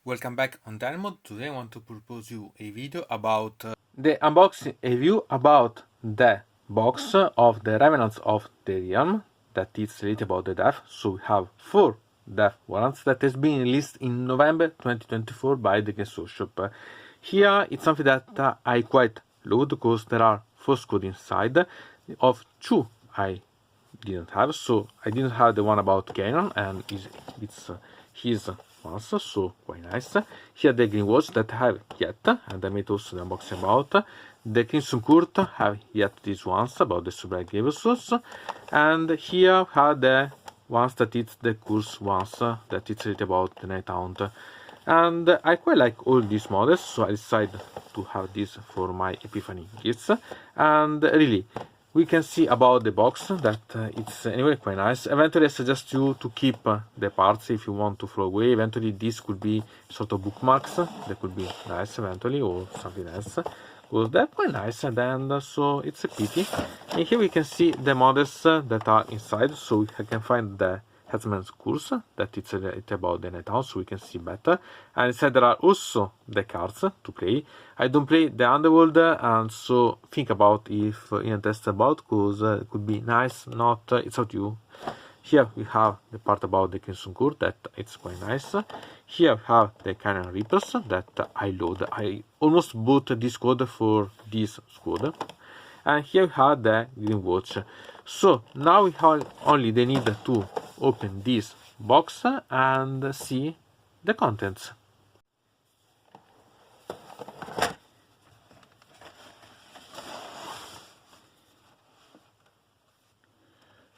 Welcome back on deynonmod. Today I want to propose you a video about the unboxing review about the box of the Revenants of the Realm that is related about the death. So we have 4 death warrants that has been released in November 2024 by the Games Workshop. Here it's something that I quite love because there are 4 squads inside. Of 2 I didn't have, so I didn't have the one about Keinans, and it's his ones, so quite nice. Here the Grymwatch that I have yet, and I made also the unboxing about. The Crimson Court have yet these ones about the Soulblight Gravelords, and here have the ones that it's the curse ones that it's related about the Nighthaunt. And I quite like all these models, so I decided to have this for my Epiphany gifts. And really, we can see about the box that it's anyway quite nice. Eventually I suggest you to keep the parts if you want to throw away. Eventually this could be sort of bookmarks, that could be nice eventually, or something else. Because they're quite nice, and then so it's a pity. And here we can see the models that are inside, so we can find the Headsmen's course that it's about the Nighthaunt, so we can see better. And inside there are also the cards to play. I don't play the Underworld, and so think about if you test about, because it could be nice, not, it's up to you. Here we have the part about the Crimson Court that it's quite nice. Here we have the Keinans Reapers that I love. I almost bought this code for this squad. And here we have the Grymwatch. So now we have only the need to open this box and see the contents.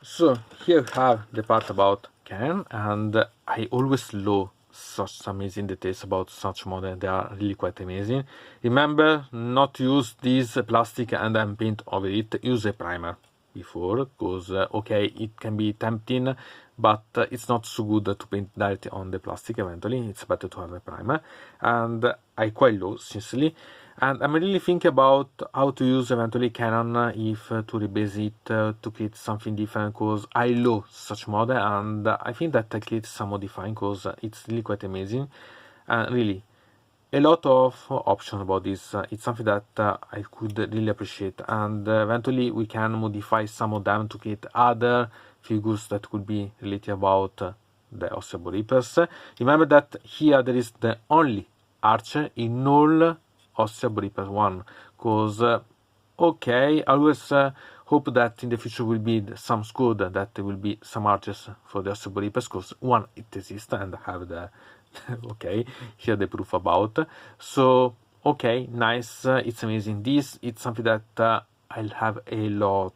So here we have the part about Keinans, and I always love such amazing details about such models. They are really quite amazing. Remember not to use this plastic and then paint over it. Use a primer before, because okay, it can be tempting, but it's not so good to paint directly on the plastic. Eventually it's better to have a primer, and I quite love, sincerely. And I'm really thinking about how to use eventually Keinans, if to rebase it to create something different, because I love such model, and I think that I create some modifying because it's really quite amazing. And really a lot of options about this. It's something that I could really appreciate, and eventually we can modify some of them to create other figures that could be related about the Ossiarch Bonereapers. Remember that here there is the only archer in all Ossiarch Bonereapers 1, because okay, I always hope that in the future will be some squad that there will be some archers for the Ossiarch Bonereapers, because one, it exists, and I have the okay, here the proof about. So okay, nice, it's amazing. This it's something that I'll have a lot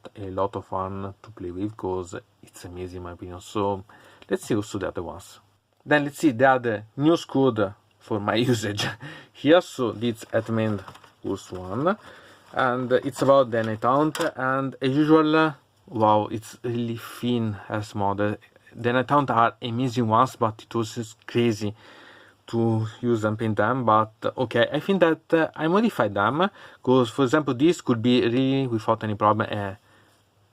of fun to play with, because it's amazing in my opinion. So let's see also the other ones. Then let's see the other new squad for my usage here. So this Headsmen course one, and it's about the Nighthaunt, and as usual, wow, it's really thin as model. The Nighthaunt are amazing ones, but it was crazy to use and paint them. But okay, I think that I modified them, because for example this could be really without any problem a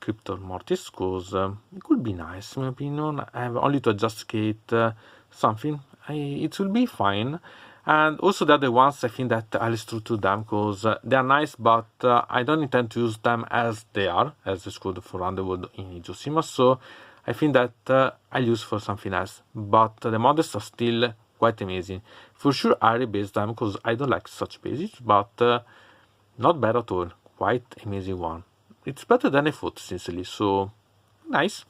Cryptor Mortis, because it could be nice in my opinion. I have only to adjust create something, it will be fine. And also the other ones, I think that I'll stick to them because they are nice, but I don't intend to use them as they are, as the squad for Underworld in XMas. So I think that I'll use for something else. But the models are still quite amazing. For sure I rebase them because I don't like such bases, but not bad at all. Quite amazing one. It's better than I thought, sincerely, so nice.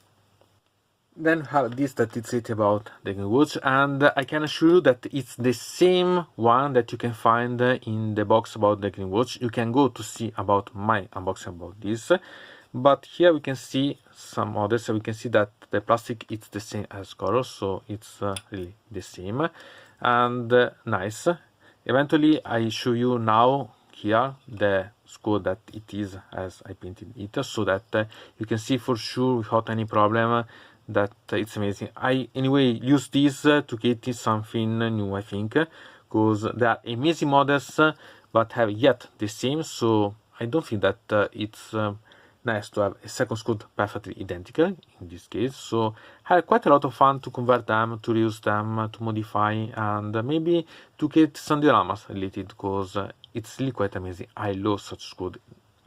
Then have this that it's it about the Grymwatch, and I can assure you that it's the same one that you can find in the box about the Grymwatch. You can go to see about my unboxing about this, but here we can see some others. So we can see that the plastic it's the same as color, so it's really the same, and nice. Eventually I show you now here the squad that it is as I painted it, so that you can see for sure without any problem that it's amazing. I anyway use this to create something new, I think, because they are amazing models but have yet the same, so I don't think that it's nice to have a second squad perfectly identical in this case. So I had quite a lot of fun to convert them, to reuse them, to modify, and maybe to get some dioramas related, because it's really quite amazing. I love such squad.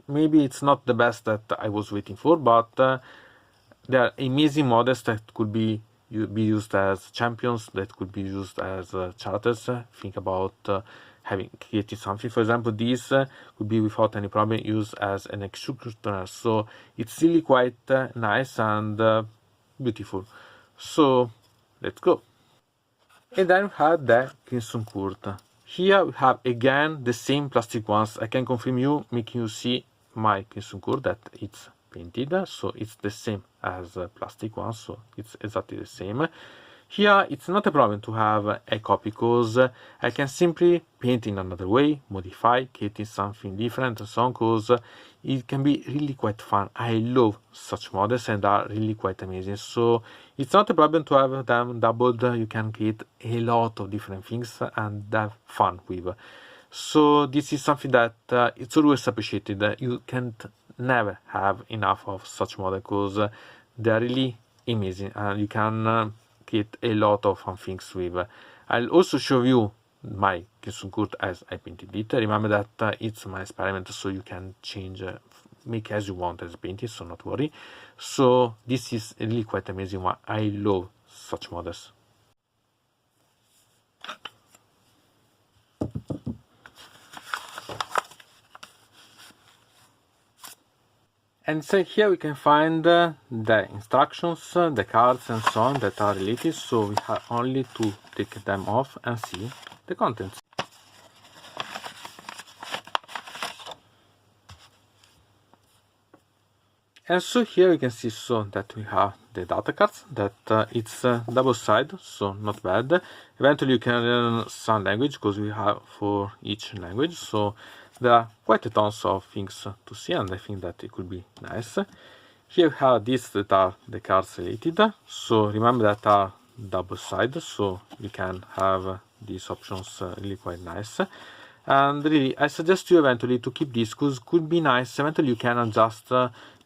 Maybe it's not the best that I was waiting for, but there are amazing models that could be used as champions, that could be used as charters. Think about creating something. For example, this could be without any problem used as an executioner. So it's really quite nice and beautiful. So let's go. And then we have the Crimson Court. Here we have again the same plastic ones. I can confirm you, making you see my Crimson Court that it's painted, so it's the same as plastic one, so it's exactly the same. Here it's not a problem to have a copy, because I can simply paint in another way, modify, creating something different and so on, because it can be really quite fun. I love such models and are really quite amazing. So it's not a problem to have them doubled. You can create a lot of different things and have fun with. So this is something that it's always appreciated. You can't never have enough of such models, because they are really amazing and you can create a lot of fun things with. I'll also show you my Crimson Court as I painted it. Remember that it's my experiment, so you can change, make as you want as painting, so not worry. So this is really quite amazing one. I love such models. And so here we can find the instructions, the cards and so on that are related, so we have only to take them off and see the contents. And so here you can see so that we have the data cards, that it's double side, so not bad. Eventually you can learn some language, because we have for each language, so there are quite a tons of things to see, and I think that it could be nice. Here we have these that are the cards related, so remember that are double side, so you can have these options really quite nice. And really, I suggest you eventually to keep this, because it could be nice. Eventually you can adjust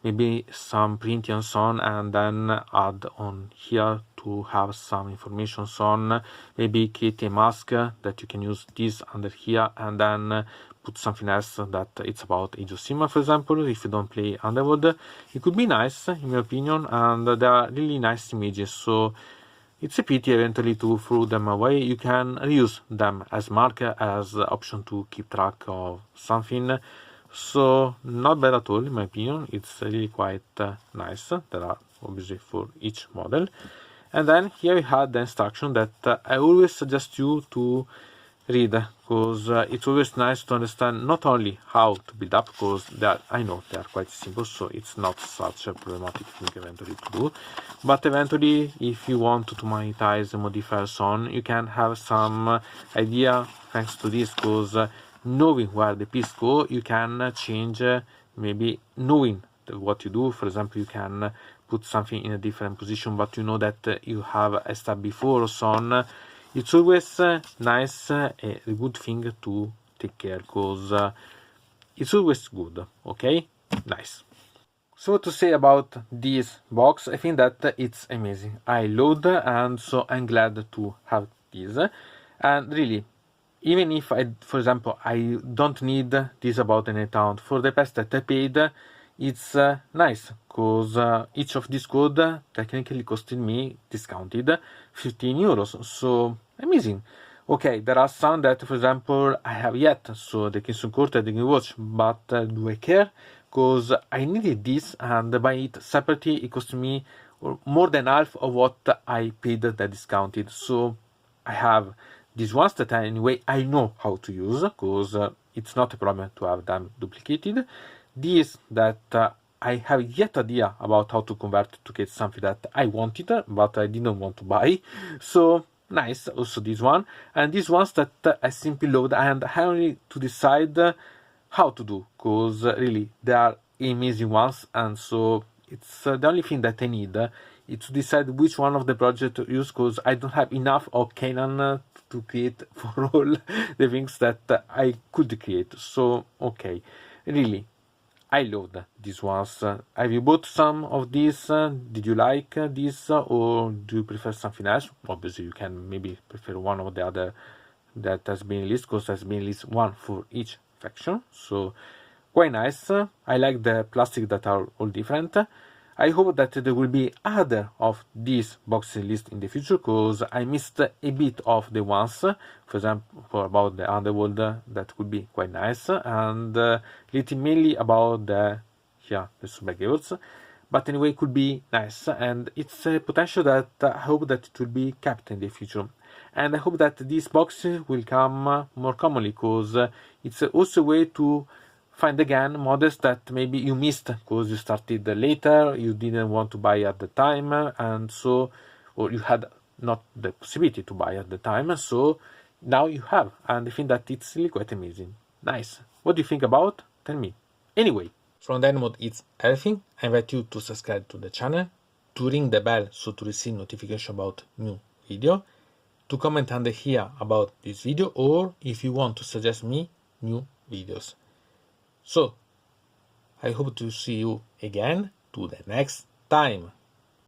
maybe some printing and so on, and then add on here to have some information on, maybe create a mask that you can use this under here, and then put something else that it's about Age of Sigmar, for example. If you don't play Underworld, it could be nice in my opinion, and there are really nice images, so it's a pity eventually to throw them away. You can reuse them as marker, as option to keep track of something. So not bad at all in my opinion. It's really quite nice. There are obviously for each model. And then here we have the instruction that I always suggest you to read, because it's always nice to understand not only how to build up, because I know they are quite simple, so it's not such a problematic thing eventually to do, but eventually if you want to monetize and modify so on, you can have some idea thanks to this, because knowing where the piece go, you can change, maybe knowing what you do. For example, you can put something in a different position, but you know that you have a step before or so on. It's always nice, a good thing to take care, because it's always good. Okay, nice. So what to say about this box? I think that it's amazing. I love, and so I'm glad to have this. And really, even if for example, I don't need this about an account, for the price that I paid, it's nice, because each of these code technically costed me, discounted, 15 euros, so amazing. Okay, there are some that, for example, I have yet, so the Crimson Court and the Grymwatch, but do I care? Because I needed this, and by it separately, it cost me more than half of what I paid the discounted. So I have these ones that anyway I know how to use, because it's not a problem to have them duplicated. These that I have yet idea about how to convert to get something that I wanted, but I didn't want to buy. So nice, also this one, and these ones that I simply load, and I only to decide how to do, because really they are amazing ones, and so it's the only thing that I need is to decide which one of the project to use, because I don't have enough of Keinans to create for all the things that I could create. So okay, really I loved these ones. Have you bought some of these? Did you like this, or do you prefer something else? Obviously, you can maybe prefer one or the other that has been released, because there's been released one for each faction. So quite nice. I like the plastic that are all different. I hope that there will be other of these boxes released in the future, because I missed a bit of the ones, for example, about the Underworld, that would be quite nice, and little mainly about the Gravelords. But anyway, it could be nice, and it's a potential that I hope that it will be kept in the future. And I hope that these boxes will come more commonly, because it's also a way to find again models that maybe you missed because you started later, you didn't want to buy at the time, and so, or you had not the possibility to buy at the time, so now you have, and I think that it's really quite amazing. Nice. What do you think about? Tell me. Anyway, from deynonmod it's everything. I invite you to subscribe to the channel, to ring the bell so to receive notification about new video, to comment under here about this video, or if you want to suggest me new videos. So, I hope to see you again to the next time.